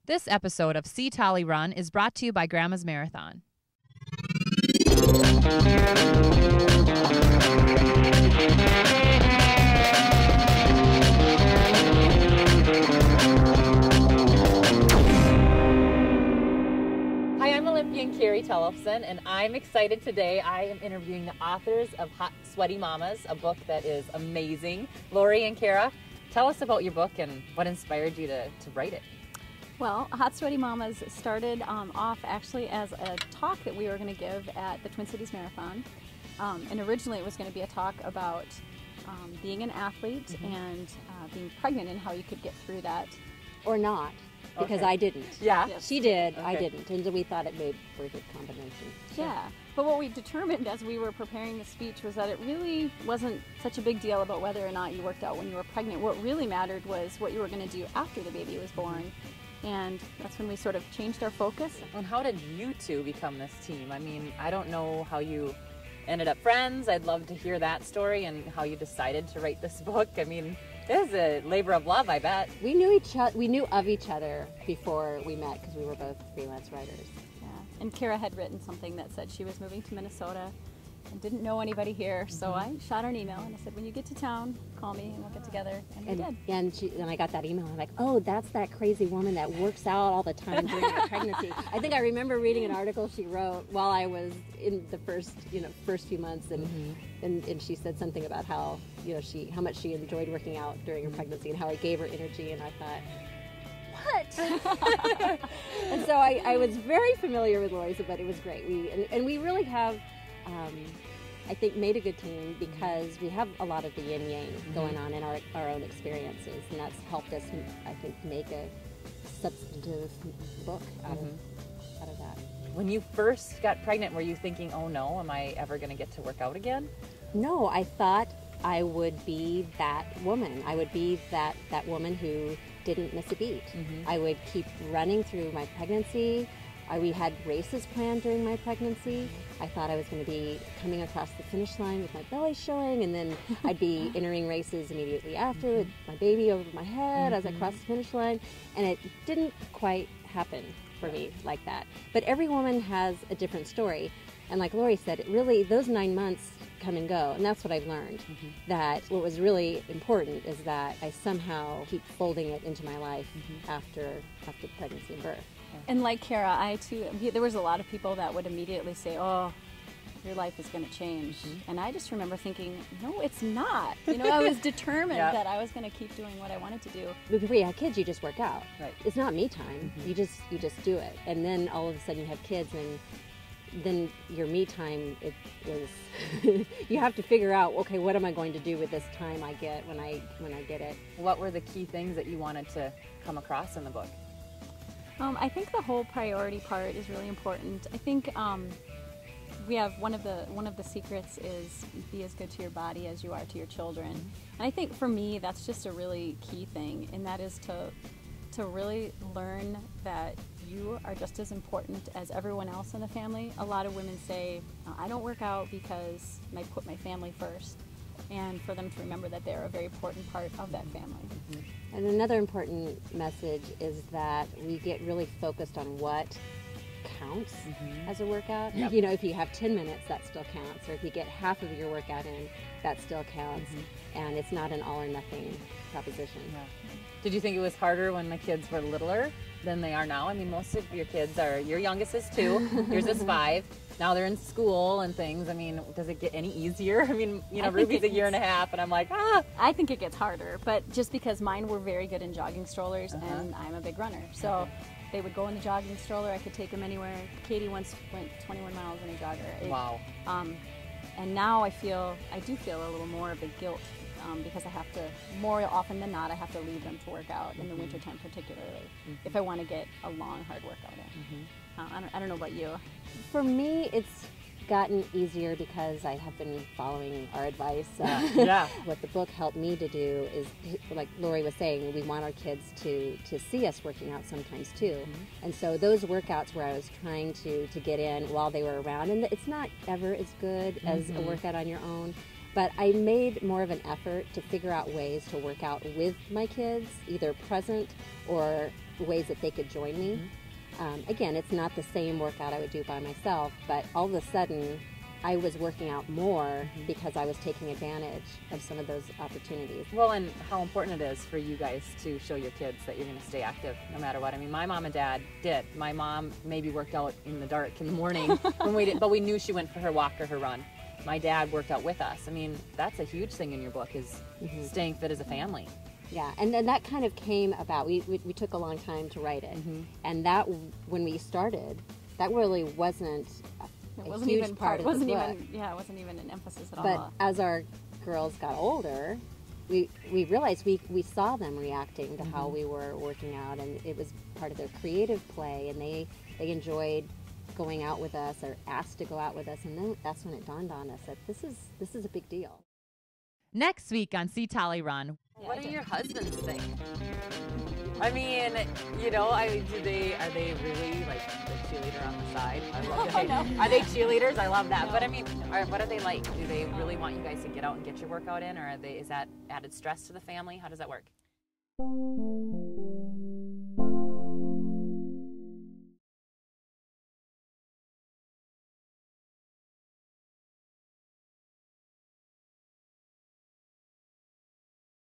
This episode of See Tolle Run is brought to you by Grandma's Marathon. Hi, I'm Olympian Carrie Tollefson, and I'm excited today. I am interviewing the authors of Hot Sweaty Mamas, a book that is amazing. Laurie and Kara, tell us about your book and what inspired you to write it. Well, Hot Sweaty Mamas started off actually as a talk that we were going to give at the Twin Cities Marathon. And originally it was going to be a talk about being an athlete and being pregnant and how you could get through that. Or not, because I didn't. Yeah. Yes. She did, Okay. I didn't, and we thought it made for a good combination. Yeah. But what we determined as we were preparing the speech was that it really wasn't such a big deal about whether or not you worked out when you were pregnant. What really mattered was what you were going to do after the baby was born. And that's when we sort of changed our focus. And how did you two become this team? I mean, I don't know how you ended up friends. I'd love to hear that story and how you decided to write this book. I mean, it is a labor of love, I bet. We knew of each other before we met because we were both freelance writers. Yeah. And Kara had written something that said she was moving to Minnesota and didn't know anybody here. So I shot her an email and I said, when you get to town, call me and we'll get together. And we did. And I got that email. I'm like, oh, that's that crazy woman that works out all the time during her pregnancy. I think I remember reading an article she wrote while I was in the first few months, and she said something about how how much she enjoyed working out during her pregnancy and how it gave her energy. And I thought, what? And so I was very familiar with Laurie's, but it was great. We really have. I think made a good team because we have a lot of the yin-yang going on in our own experiences, and that's helped us, I think, make a substantive book out of that. When you first got pregnant, were you thinking, oh no, am I ever going to get to work out again? No, I thought I would be that woman. I would be that woman who didn't miss a beat. I would keep running through my pregnancy. We had races planned during my pregnancy. I thought I was going to be coming across the finish line with my belly showing, and then I'd be entering races immediately after with my baby over my head as I crossed the finish line. And it didn't quite happen for me like that. But every woman has a different story. And like Laurie said, it really, those 9 months come and go. And that's what I've learned. That what was really important is that I somehow keep folding it into my life after pregnancy and birth. And like Kara, there was a lot of people that would immediately say, oh, your life is going to change. And I just remember thinking, no, it's not. I was determined that I was going to keep doing what I wanted to do. Before you have kids, you just work out. Right. It's not me time. You just do it. And then all of a sudden you have kids, and then your me time, it was, you have to figure out, okay, what am I going to do with this time I get when I get it? What were the key things that you wanted to come across in the book? I think the whole priority part is really important. I think we have one of the secrets is be as good to your body as you are to your children. And I think for me that's just a really key thing, and that is to really learn that you are just as important as everyone else in the family. A lot of women say, I don't work out because I put my family first. And for them to remember that they're a very important part of that family. And another important message is that we get really focused on what counts as a workout. Yep. If you have 10 minutes, that still counts. Or if you get half of your workout in, that still counts. And it's not an all or nothing proposition. Yeah. Did you think it was harder when the kids were littler than they are now? I mean, most of your kids your youngest is 2, yours is 5. Now they're in school and things. I mean, does it get any easier? I mean, Ruby's a year and a half, and I'm like, I think it gets harder, but just because mine were very good in jogging strollers, and I'm a big runner. So they would go in the jogging stroller. I could take them anywhere. Katie once went 21 miles in a jogger. Wow. And now I do feel a little more of a guilt because I have to, more often than not, I have to leave them to work out in the wintertime particularly, if I want to get a long, hard workout in. I don't know about you. For me, it's gotten easier because I have been following our advice. What the book helped me to do is, like Laurie was saying, we want our kids to see us working out sometimes too. And so those workouts where I was trying to get in while they were around, and it's not ever as good as a workout on your own, but I made more of an effort to figure out ways to work out with my kids, either present or ways that they could join me. Again, it's not the same workout I would do by myself, but all of a sudden I was working out more because I was taking advantage of some of those opportunities. Well, and how important it is for you guys to show your kids that you're going to stay active no matter what. I mean, my mom and dad did. My mom maybe worked out in the dark in the morning when we did, but we knew she went for her walk or her run. My dad worked out with us. I mean, that's a huge thing in your book, is staying fit as a family. Yeah, and then that kind of came about. We took a long time to write it, and that, when we started, that really wasn't a huge part of the book. It wasn't even an emphasis at all. But as our girls got older, we realized we saw them reacting to how we were working out, and it was part of their creative play, and they enjoyed going out with us or asked to go out with us, and then that's when it dawned on us that this is a big deal. Next week on See Tolle Run. What do your husbands think? I mean, you know, are they really like the cheerleader on the side? I love that. No. Are they cheerleaders? I love that. No. But I mean, what are they like? Do they really want you guys to get out and get your workout in, or is that added stress to the family? How does that work?